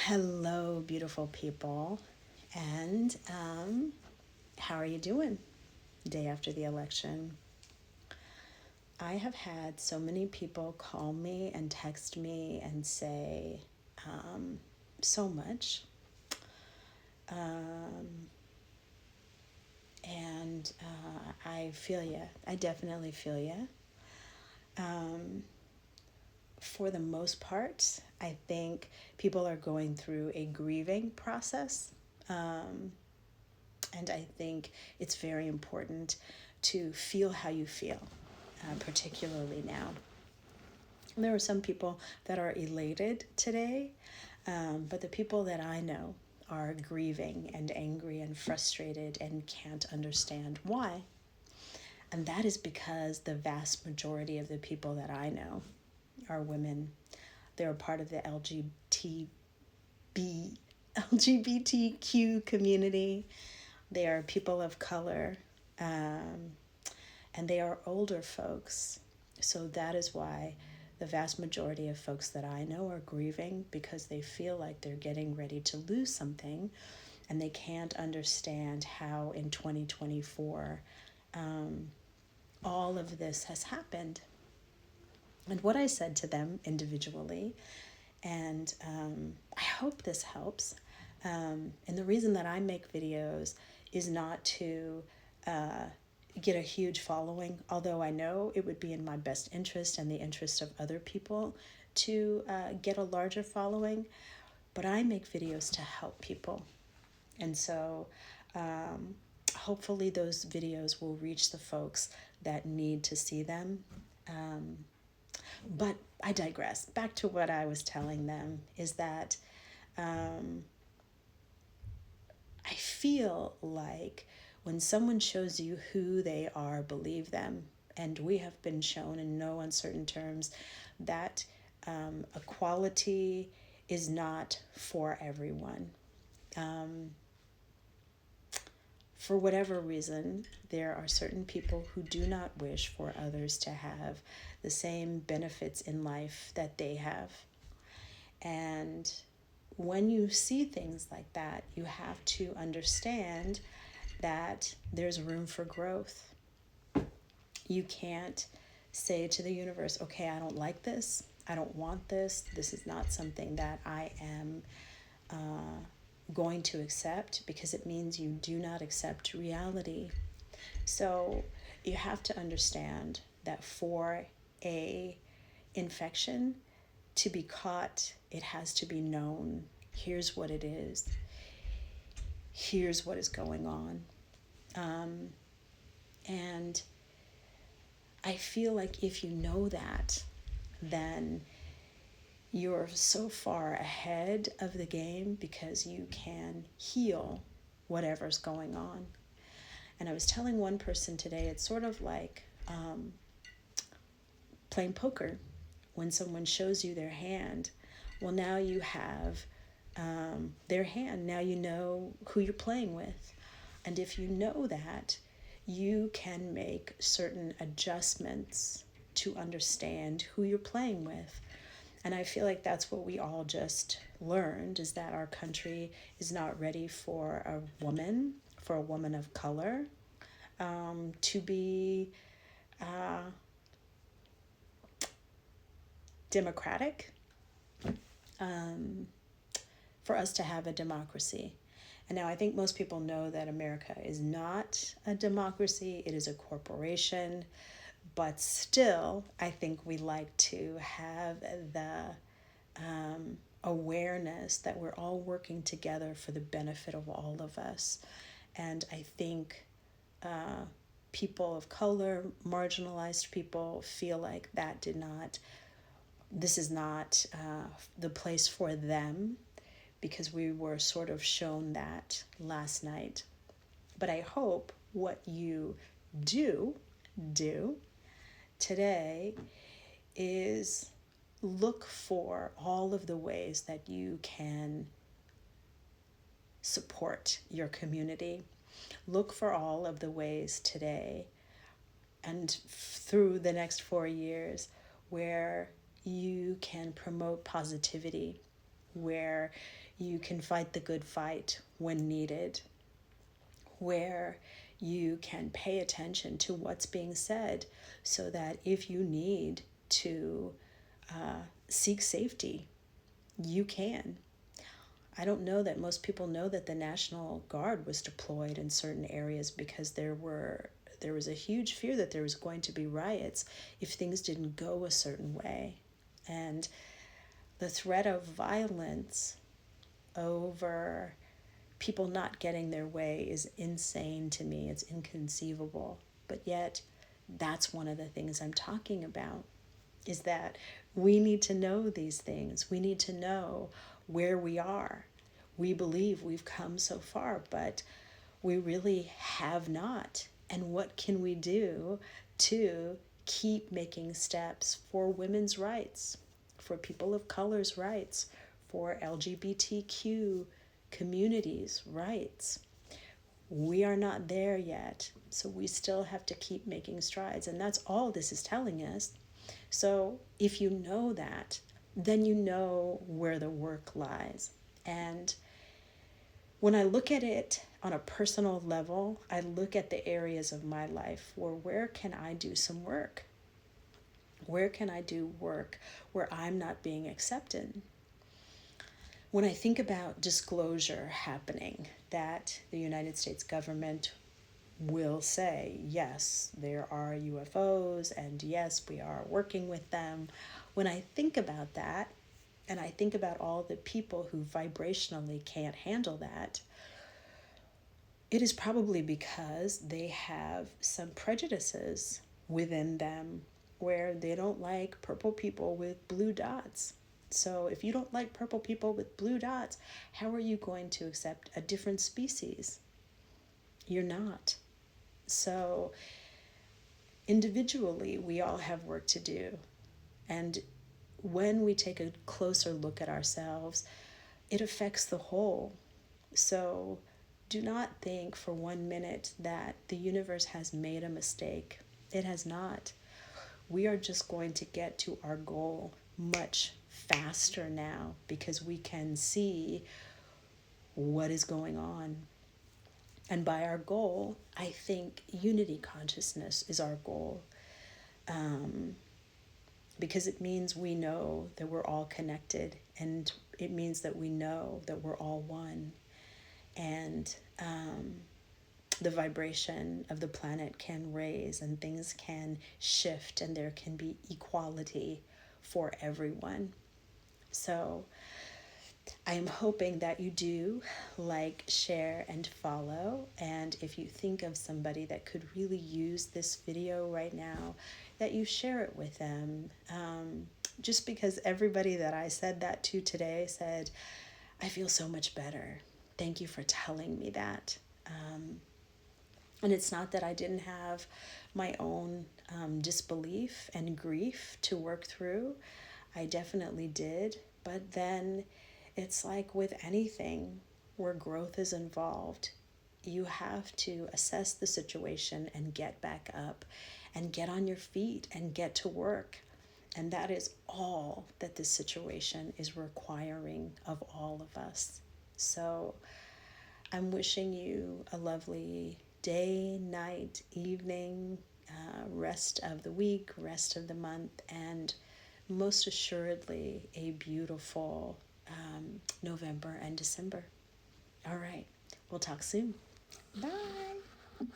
Hello, beautiful people. And how are you doing? Day after the election. I have had so many people call me and text me and say so much. Um, and I feel you. I definitely feel you. Um, for the most part, I think people are going through a grieving process. Um, And I think it's very important to feel how you feel, particularly now. There are some people that are elated today, but the people that I know are grieving and angry and frustrated and can't understand why. And that is because the vast majority of the people that I know are women. They're a part of the LGBTQ community. They are people of color, um, and they are older folks. So that is why the vast majority of folks that I know are grieving because they feel like they're getting ready to lose something and they can't understand how in 2024 all of this has happened. And what I said to them individually, and I hope this helps. And the reason that I make videos is not to get a huge following, although I know it would be in my best interest and the interest of other people to get a larger following. But I make videos to help people. And so hopefully those videos will reach the folks that need to see them. But I digress. Back to what I was telling them is that I feel like when someone shows you who they are, believe them. And we have been shown in no uncertain terms that equality is not for everyone. For whatever reason, there are certain people who do not wish for others to have the same benefits in life that they have. And when you see things like that, you have to understand that there's room for growth. You can't say to the universe, okay, I don't like this. I don't want this. This is not something that I am going to accept, because it means you do not accept reality. So you have to understand that for a infection to be caught, it has to be known. Here's what it is. Here's what is going on. And I feel like if you know that, then you're so far ahead of the game because you can heal whatever's going on. And I was telling one person today, it's sort of like playing poker. When someone shows you their hand, well, now you have their hand. Now you know who you're playing with. And if you know that, you can make certain adjustments to understand who you're playing with. And I feel like that's what we all just learned, is that our country is not ready for a woman of color, to be democratic, for us to have a democracy. And now I think most people know that America is not a democracy, it is a corporation. But still, I think we like to have the awareness that we're all working together for the benefit of all of us. And I think people of color, marginalized people, feel like this is not the place for them, because we were sort of shown that last night. But I hope what you do today is look for all of the ways that you can support your community. Look for all of the ways today and through the next 4 years where you can promote positivity where you can fight the good fight when needed, where you can pay attention to what's being said so that if you need to seek safety, you can. I don't know that most people know that the National Guard was deployed in certain areas because there was a huge fear that there was going to be riots if things didn't go a certain way. And the threat of violence over people not getting their way is insane to me. It's inconceivable. But yet, that's one of the things I'm talking about, is that we need to know these things. We need to know where we are. We believe we've come so far, but we really have not. And what can we do to keep making steps for women's rights, for people of color's rights, for LGBTQ communities' rights? We are not there yet, so we still have to keep making strides. And that's all this is telling us. So if you know that, then you know where the work lies. And when I look at it on a personal level, I look at the areas of my life where can I do some work? Where can I do work where I'm not being accepted? When I think about disclosure happening, that the United States government will say, yes, there are UFOs, and yes, we are working with them. When I think about that, and I think about all the people who vibrationally can't handle that, it is probably because they have some prejudices within them where they don't like purple people with blue dots. So if you don't like purple people with blue dots, how are you going to accept a different species? You're not. So individually, we all have work to do. And when we take a closer look at ourselves, it affects the whole. So do not think for 1 minute that the universe has made a mistake. It has not. We are just going to get to our goal much faster now because we can see what is going on. And by our goal, I think unity consciousness is our goal. Because it means we know that we're all connected, and it means that we know that we're all one. And the vibration of the planet can raise and things can shift and there can be equality for everyone. So I am hoping that you do like, share, and follow. And if you think of somebody that could really use this video right now, that you share it with them. Just because everybody that I said that to today said, I feel so much better. Thank you for telling me that. And it's not that I didn't have my own disbelief and grief to work through. I definitely did. But then it's like with anything where growth is involved, you have to assess the situation and get back up and get on your feet and get to work. And that is all that this situation is requiring of all of us. So I'm wishing you a lovely day, night, evening, rest of the week, rest of the month, and most assuredly a beautiful November and December. All right, we'll talk soon. Bye.